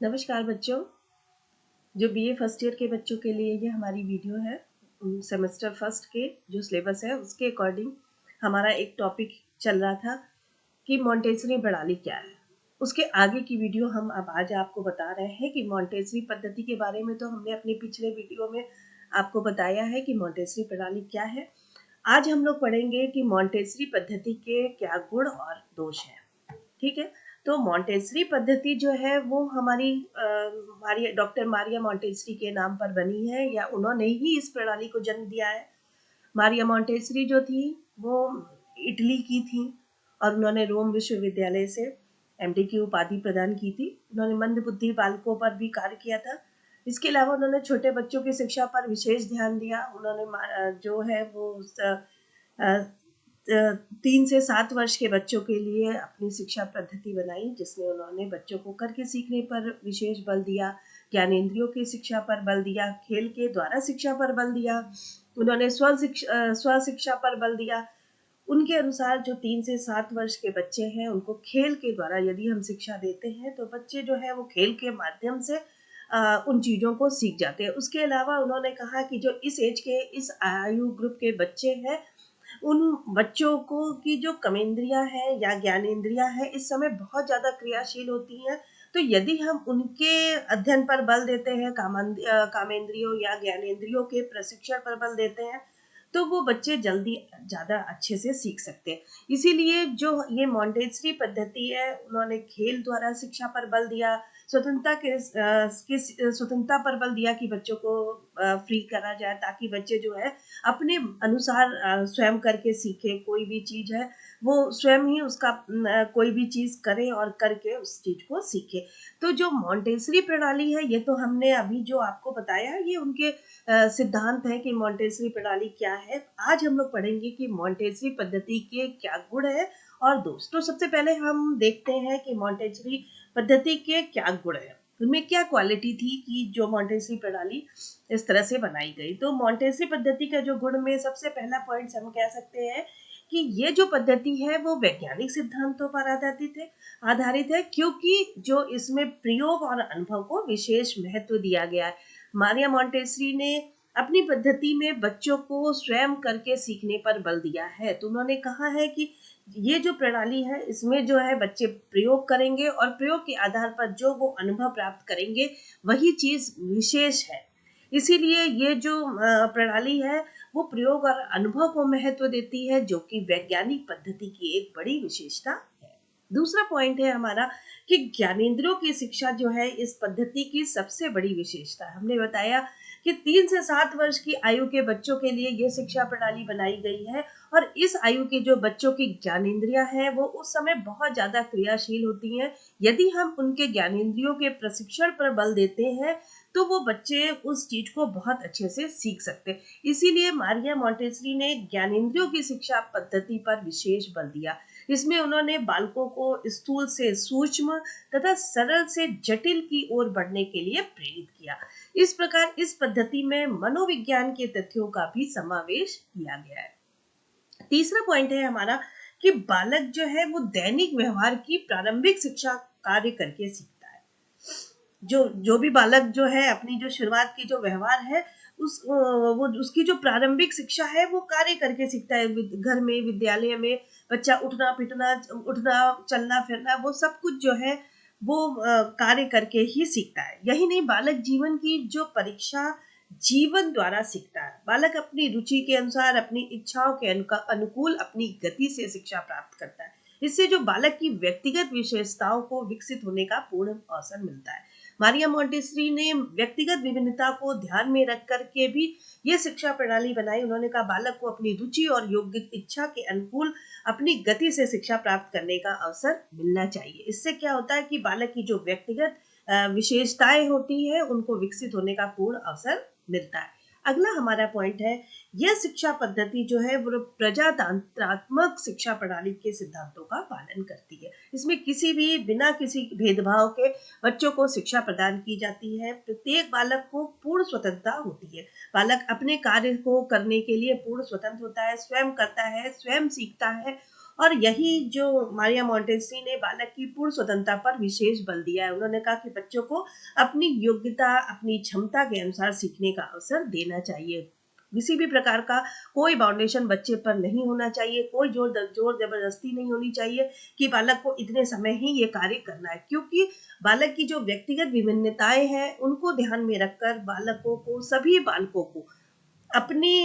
नमस्कार बच्चों। जो बीए फर्स्ट ईयर के बच्चों के लिए ये हमारी वीडियो है। सेमेस्टर फर्स्ट के जो सिलेबस है उसके अकॉर्डिंग हमारा एक टॉपिक चल रहा था कि मॉन्टेसरी प्रणाली क्या है। उसके आगे की वीडियो हम अब आज आपको बता रहे हैं कि मॉन्टेसरी पद्धति के बारे में तो हमने अपने पिछले वीडियो में आपको बताया है कि मॉन्टेसरी प्रणाली क्या है। आज हम लोग पढ़ेंगे कि मॉन्टेसरी पद्धति के क्या गुण और दोष हैं। ठीक है, तो मॉन्टेसरी पद्धति जो है वो हमारी डॉक्टर मारिया मॉन्टेसरी के नाम पर बनी है या उन्होंने ही इस प्रणाली को जन्म दिया है। मारिया मॉन्टेसरी जो थी वो इटली की थी और उन्होंने रोम विश्वविद्यालय से एमडी की उपाधि प्रदान की थी। उन्होंने मंदबुद्धि बालकों पर भी कार्य किया था। इसके अलावा उन्होंने छोटे बच्चों की शिक्षा पर विशेष ध्यान दिया। उन्होंने जो है वो 3 से 7 वर्ष के बच्चों के लिए अपनी शिक्षा पद्धति बनाई, जिसमें उन्होंने बच्चों को करके सीखने पर विशेष बल दिया, ज्ञानेंद्रियों की शिक्षा पर बल दिया, खेल के द्वारा शिक्षा पर बल दिया, उन्होंने स्व शिक्षा पर बल दिया। उनके अनुसार जो 3 से 7 वर्ष के बच्चे हैं उनको खेल के द्वारा यदि हम शिक्षा देते हैं तो बच्चे जो है वो खेल के माध्यम से उन चीज़ों को सीख जाते हैं। उसके अलावा उन्होंने कहा कि जो इस एज के इस आयु ग्रुप के बच्चे हैं उन बच्चों को की जो कमेंद्रियां हैं या ज्ञानेंद्रियां हैं इस समय बहुत ज़्यादा क्रियाशील होती हैं। तो यदि हम उनके अध्ययन पर बल देते हैं, कामेंद्रियों या ज्ञानेंद्रियों के प्रशिक्षण पर बल देते हैं, तो वो बच्चे जल्दी ज़्यादा अच्छे से सीख सकते हैं। इसीलिए जो ये मॉन्टेसरी पद्धति है उन्होंने खेल द्वारा शिक्षा पर बल दिया, स्वतंत्रता पर बल दिया कि बच्चों को फ्री करा जाए ताकि बच्चे जो है अपने अनुसार स्वयं करके सीखे। कोई भी चीज़ है वो स्वयं ही उसका कोई भी चीज़ करे और करके उस चीज़ को सीखे। तो जो मॉन्टेसरी प्रणाली है ये तो हमने अभी जो आपको बताया है ये उनके सिद्धांत है कि मॉन्टेसरी प्रणाली क्या है। आज हम लोग पढ़ेंगे कि मॉन्टेसरी पद्धति के क्या गुण है और दोष। तो सबसे पहले हम देखते हैं कि मॉन्टेसरी पद्धति के क्या गुण है, उनमें क्या क्वालिटी थी कि जो मॉन्टेसरी प्रणाली इस तरह से बनाई गई। तो मॉन्टेसरी पद्धति का जो गुण में सबसे पहला पॉइंट हम कह सकते हैं कि ये जो पद्धति है वो वैज्ञानिक सिद्धांतों पर आधारित है, क्योंकि जो इसमें प्रयोग और अनुभव को विशेष महत्व दिया गया है। मारिया मॉन्टेसरी ने अपनी पद्धति में बच्चों को स्वयं करके सीखने पर बल दिया है। तो उन्होंने कहा है कि ये जो प्रणाली है इसमें जो है बच्चे प्रयोग करेंगे और प्रयोग के आधार पर जो वो अनुभव प्राप्त करेंगे वही चीज विशेष है। इसीलिए ये जो प्रणाली है वो प्रयोग और अनुभव को महत्व देती है, जो कि वैज्ञानिक पद्धति की एक बड़ी विशेषता है। दूसरा पॉइंट है हमारा कि ज्ञानेंद्रियों की शिक्षा जो है इस पद्धति की सबसे बड़ी विशेषता है। हमने बताया कि 3 से 7 वर्ष की आयु के बच्चों के लिए ये शिक्षा प्रणाली बनाई गई है और इस आयु के जो बच्चों की ज्ञानेंद्रियां हैं वो उस समय बहुत ज्यादा क्रियाशील होती हैं। यदि हम उनके ज्ञानेंद्रियों के प्रशिक्षण पर बल देते हैं तो वो बच्चे उस चीज को बहुत अच्छे से सीख सकते हैं। इसीलिए मारिया मॉन्टेसरी ने ज्ञानेंद्रियों की शिक्षा पद्धति पर विशेष बल दिया। इसमें उन्होंने बालकों को स्थूल से सूक्ष्म तथा सरल से जटिल की ओर बढ़ने के लिए प्रेरित किया। इस प्रकार इस पद्धति में मनोविज्ञान के तथ्यों का भी समावेश किया गया है। तीसरा पॉइंट है हमारा कि बालक जो है वो दैनिक व्यवहार की प्रारंभिक शिक्षा कार्य करके सीखता है। जो जो भी बालक जो है अपनी जो शुरुआत की जो व्यवहार है वो उसकी जो प्रारंभिक शिक्षा है वो कार्य करके सीखता है। घर में, विद्यालय में बच्चा उठना चलना फिरना वो सब कुछ जो है वो कार्य करके ही सीखता है। यही नहीं, बालक जीवन की जो परीक्षा जीवन द्वारा सीखता है। बालक अपनी रुचि के अनुसार अपनी इच्छाओं के अनुकूल अपनी गति से शिक्षा प्राप्त करता है। इससे जो बालक की व्यक्तिगत विशेषताओं को विकसित होने का पूर्ण अवसर मिलता है। मारिया मॉन्टेसरी ने व्यक्तिगत विभिन्नता को ध्यान में रख करके भी ये शिक्षा प्रणाली बनाई। उन्होंने कहा बालक को अपनी रुचि और योग्य इच्छा के अनुकूल अपनी गति से शिक्षा प्राप्त करने का अवसर मिलना चाहिए। इससे क्या होता है कि बालक की जो व्यक्तिगत विशेषताएं होती हैं उनको विकसित होने का पूर्ण अवसर मिलता है। अगला हमारा पॉइंट है, यह शिक्षा पद्धति जो है वो प्रजातंत्रात्मक शिक्षा प्रणाली के सिद्धांतों का पालन करती है। इसमें किसी भी बिना किसी भेदभाव के बच्चों को शिक्षा प्रदान की जाती है। प्रत्येक बालक को पूर्ण स्वतंत्रता होती है। बालक अपने कार्य को करने के लिए पूर्ण स्वतंत्र होता है, स्वयं करता है, स्वयं सीखता है और यही जो मारिया मोंटेसरी ने बालक की पूर्ण स्वतंत्रता पर विशेष बल दिया है। उन्होंने कहा कि बच्चों को अपनी योग्यता, अपनी क्षमता के अनुसार सीखने का अवसर देना चाहिए। किसी भी प्रकार का कोई बाउंडेशन बच्चे पर नहीं होना चाहिए, कोई जोर जबरदस्ती नहीं होनी चाहिए कि बालक को इतने समय ही ये कार्य करना है, क्योंकि बालक की जो व्यक्तिगत विभिन्नताएं हैं उनको ध्यान में रखकर सभी बालकों को अपनी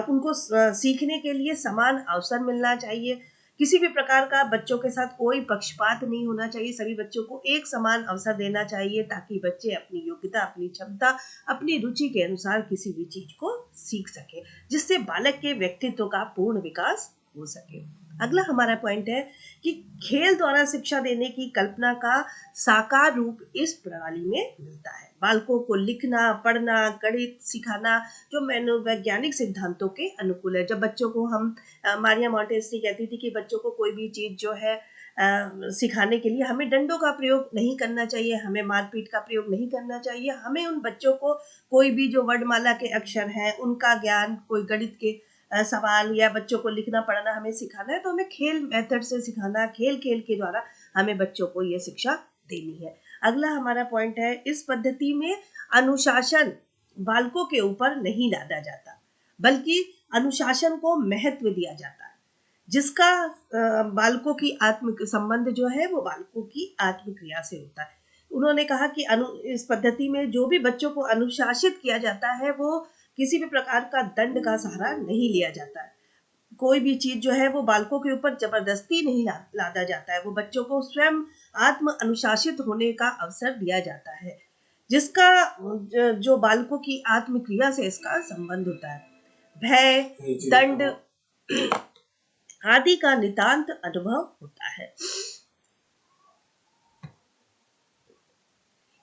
उनको सीखने के लिए समान अवसर मिलना चाहिए। किसी भी प्रकार का बच्चों के साथ कोई पक्षपात नहीं होना चाहिए, सभी बच्चों को एक समान अवसर देना चाहिए ताकि बच्चे अपनी योग्यता, अपनी क्षमता, अपनी रुचि के अनुसार किसी भी चीज को सीख सके, जिससे बालक के व्यक्तित्व का पूर्ण विकास हो सके। अगला हमारा पॉइंट है कि खेल द्वारा शिक्षा देने की कल्पना का साकार रूप इस प्रणाली में मिलता है। बालकों को लिखना, पढ़ना, गणित सिखाना जो मनोवैज्ञानिक सिद्धांतों के अनुकूल है। जब बच्चों को हम मारिया मोंटेसरी कहती थी कि बच्चों को कोई भी चीज जो है सिखाने के लिए हमें डंडों का प्रयोग नहीं करना चाहिए, हमें मारपीट का प्रयोग नहीं करना चाहिए, हमें उन बच्चों को कोई भी जो वर्णमाला के अक्षर हैं उनका ज्ञान, कोई गणित के सवाल या बच्चों को लिखना पढ़ना हमें सिखाना है तो हमें खेल मेथड से सिखाना, खेल खेल के द्वारा हमें बच्चों को ये शिक्षा देनी है। अगला हमारा पॉइंट है, इस पद्धति में अनुशासन बालकों के ऊपर नहीं लादा जाता, बल्कि अनुशासन को महत्व दिया जाता है, जिसका बालकों की आत्म संबंध जो है वो बालकों की आत्मक्रिया से होता है। उन्होंने कहा कि इस पद्धति में जो भी बच्चों को अनुशासित किया जाता है वो किसी भी प्रकार का दंड का सहारा नहीं लिया जाता है। कोई भी चीज जो है वो बालकों के ऊपर जबरदस्ती नहीं लादा जाता है, वो बच्चों को स्वयं आत्म अनुशासित होने का अवसर दिया जाता है, जिसका जो बालकों की आत्मक्रिया से इसका संबंध होता है। भय, दंड आदि का नितांत अनुभव होता है।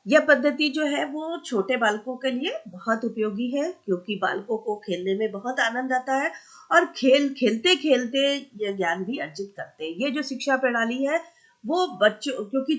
यह पद्धति जो है वो छोटे बालकों के लिए बहुत उपयोगी है, क्योंकि बालकों को खेलने में बहुत आनंद आता है और खेलते खेलते ये ज्ञान भी अर्जित करते हैं। ये जो शिक्षा प्रणाली है वो बच्चों, क्योंकि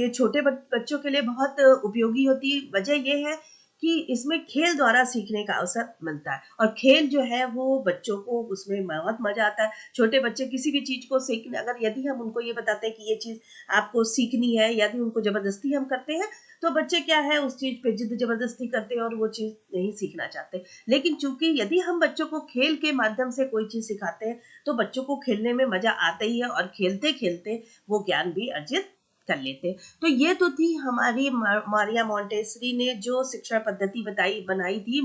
ये छोटे बच्चों के लिए बहुत उपयोगी होती है, वजह ये है कि इसमें खेल द्वारा सीखने का अवसर मिलता है और खेल जो है वो बच्चों को उसमें बहुत मजा आता है। छोटे बच्चे किसी भी चीज को सीखने, अगर यदि हम उनको ये बताते हैं कि ये चीज आपको सीखनी है, यदि उनको जबरदस्ती हम करते हैं तो बच्चे क्या है उस चीज पे जिद जबरदस्ती करते हैं और वो चीज नहीं सीखना चाहते। लेकिन चूंकि यदि हम बच्चों को खेल के माध्यम से कोई चीज सिखाते हैं तो बच्चों को खेलने में मजा आता ही है और खेलते खेलते वो ज्ञान भी अर्जित कर लेते। तो ये तो थी हमारी मारिया मोंटेसरी ने जो शिक्षा पद्धति बनाई थी,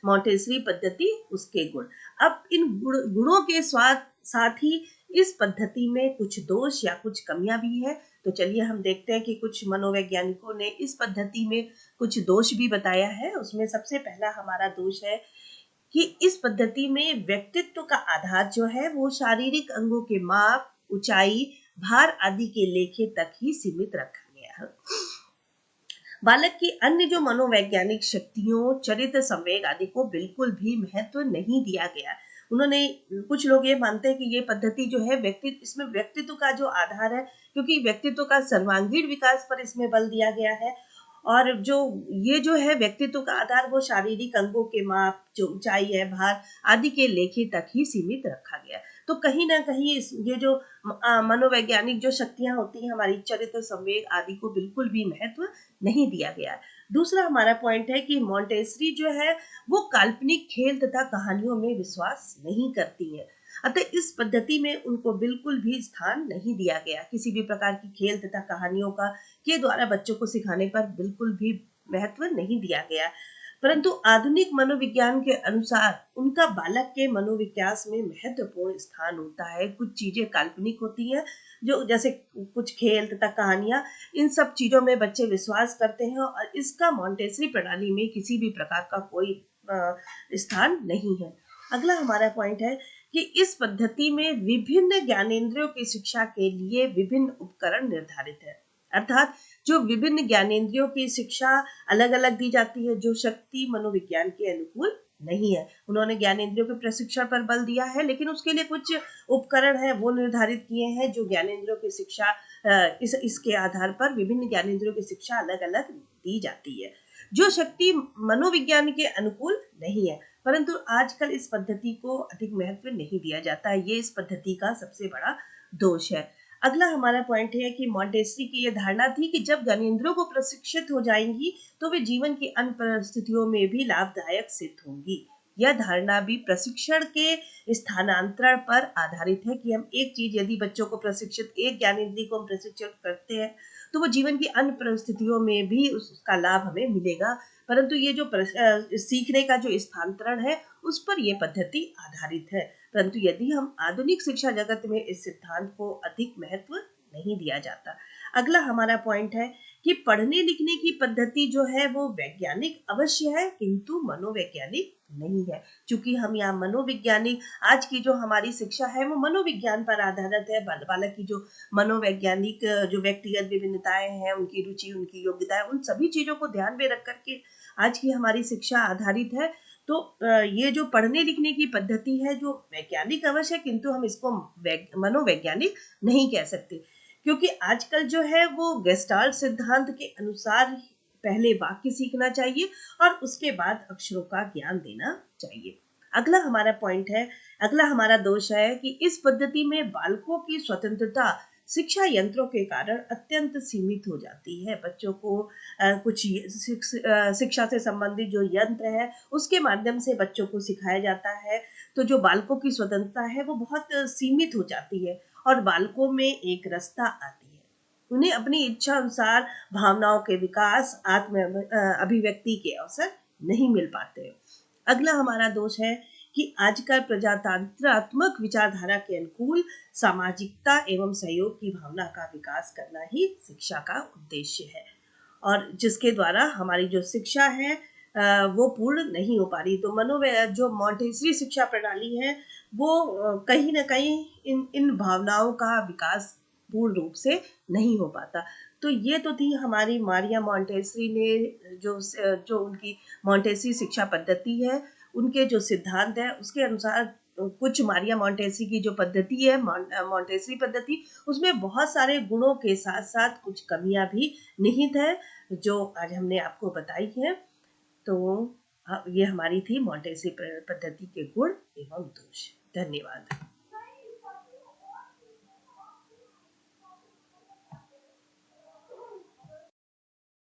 मोंटेसरी पद्धति, उसके गुण। अब इन गुणों के साथ ही इस पद्धति में कुछ दोष या कुछ कमियां भी है। तो चलिए हम देखते हैं कि कुछ मनोवैज्ञानिकों ने इस पद्धति में कुछ दोष भी बताया है। उसमें सबसे पहला हमारा दोष है कि इस पद्धति में व्यक्तित्व का आधार जो है वो शारीरिक अंगों के माप, ऊंचाई, भार आदि के लेखे तक ही सीमित रखा गया है। बालक की अन्य जो मनोवैज्ञानिक शक्तियों, चरित्र, संवेग आदि को बिल्कुल भी महत्व नहीं दिया गया। उन्होंने, कुछ लोग ये मानते हैं कि ये पद्धति जो है इसमें व्यक्तित्व का जो आधार है, क्योंकि व्यक्तित्व का सर्वांगीण विकास पर इसमें बल दिया गया है और जो है व्यक्तित्व का आधार वो शारीरिक अंगों के माप, जो ऊंचाई है, भार आदि के लेखे तक ही सीमित रखा गया। तो कहीं ना कहीं ये जो मनोवैज्ञानिक जो शक्तियां होती हैं हमारी, चरित्र, संवेग आदि को बिल्कुल भी महत्व नहीं दिया गया। दूसरा हमारा पॉइंट है कि मोंटेसरी जो है वो काल्पनिक खेल तथा कहानियों में विश्वास नहीं करती है, अतः इस पद्धति में उनको बिल्कुल भी स्थान नहीं दिया गया। किसी भी प्रकार की खेल तथा कहानियों के द्वारा बच्चों को सिखाने पर बिल्कुल भी महत्व नहीं दिया गया, परंतु आधुनिक मनोविज्ञान के अनुसार उनका बालक के मनोविकास में महत्वपूर्ण स्थान होता है। कुछ चीजें काल्पनिक होती हैं, जो जैसे कुछ खेल तथा कहानियां, इन सब चीजों में बच्चे विश्वास करते हैं और इसका मोंटेसरी प्रणाली में किसी भी प्रकार का कोई स्थान नहीं है। अगला हमारा पॉइंट है कि इस पद्धति में विभिन्न ज्ञानेंद्रियों की शिक्षा के लिए विभिन्न उपकरण निर्धारित है, अर्थात जो विभिन्न ज्ञानेंद्रियों की शिक्षा अलग अलग दी जाती है, जो शक्ति मनोविज्ञान के अनुकूल नहीं है। उन्होंने ज्ञानेंद्रियों के प्रशिक्षण पर बल दिया है, लेकिन उसके लिए कुछ उपकरण है वो निर्धारित किए हैं जो ज्ञानेंद्रियों की शिक्षा, इसके आधार पर विभिन्न ज्ञानेंद्रियों की शिक्षा अलग अलग दी जाती है, जो शक्ति मनोविज्ञान के अनुकूल नहीं है। परंतु आजकल इस पद्धति को अधिक महत्व नहीं दिया जाता है। ये इस पद्धति का सबसे बड़ा दोष है। अगला हमारा पॉइंट है कि मॉन्टेसरी की यह धारणा थी कि जब ज्ञानेंद्रियों को प्रशिक्षित हो जाएंगी तो वे जीवन की अन्य परिस्थितियों में भी लाभदायक सिद्ध होंगी। यह धारणा भी प्रशिक्षण के स्थानांतरण पर आधारित है कि हम एक चीज यदि बच्चों को प्रशिक्षित, एक ज्ञानेंद्रिय को हम प्रशिक्षित करते हैं तो वो जीवन की अन्य परिस्थितियों में भी उसका लाभ हमें मिलेगा। परंतु ये जो सीखने का जो स्थानांतरण है उस पर यह पद्धति आधारित है। परंतु यदि हम आधुनिक शिक्षा जगत में इस सिद्धांत को अधिक महत्व नहीं दिया जाता। अगला हमारा पॉइंट है कि पढ़ने लिखने की पद्धति जो है वो वैज्ञानिक अवश्य है किंतु मनोवैज्ञानिक नहीं है। क्योंकि हम यहाँ मनोवैज्ञानिक, आज की जो हमारी शिक्षा है वो मनोविज्ञान पर आधारित है। बालक की जो मनोवैज्ञानिक जो व्यक्तिगत विभिन्नताएं हैं, उनकी रुचि, उनकी योग्यताएं, उन सभी चीजों को ध्यान में रख करके आज की हमारी शिक्षा आधारित है। तो ये जो पढ़ने लिखने की पद्धति है जो वैज्ञानिक अवश्य है किंतु हम इसको मनोवैज्ञानिक नहीं कह सकते। क्योंकि आजकल जो है वो गेस्टाल्ट सिद्धांत के अनुसार पहले वाक्य सीखना चाहिए और उसके बाद अक्षरों का ज्ञान देना चाहिए। अगला हमारा पॉइंट है, अगला हमारा दोष है कि इस पद्धति में बालकों की स्वतंत्रता शिक्षा यंत्रों के कारण अत्यंत सीमित हो जाती है। बच्चों को कुछ शिक्षा से संबंधित जो यंत्र है उसके माध्यम से बच्चों को सिखाया जाता है। तो जो बालकों की स्वतंत्रता है वो बहुत सीमित हो जाती है और बालकों में एक रसता आती है। उन्हें अपनी इच्छा अनुसार भावनाओं के विकास, आत्म अभिव्यक्ति के अवसर नहीं मिल पाते। अगला हमारा दोष है कि आजकल प्रजातंत्रात्मक विचारधारा के अनुकूल सामाजिकता एवं सहयोग की भावना का विकास करना ही शिक्षा का उद्देश्य है और जिसके द्वारा हमारी जो शिक्षा है वो पूर्ण नहीं हो पा रही। तो जो मॉन्टेसरी शिक्षा प्रणाली है वो कहीं ना कहीं इन भावनाओं का विकास पूर्ण रूप से नहीं हो पाता। तो ये तो थी हमारी मारिया मॉन्टेसरी ने जो उनकी मॉन्टेसरी शिक्षा पद्धति है, उनके जो सिद्धांत है उसके अनुसार कुछ मारिया मॉन्टेसरी की जो पद्धति है मॉन्टेसरी पद्धति, उसमें बहुत सारे गुणों के साथ साथ कुछ कमियां भी निहित है जो आज हमने आपको बताई है। तो ये हमारी थी मॉन्टेसरी पद्धति के गुण एवं दोष। धन्यवाद।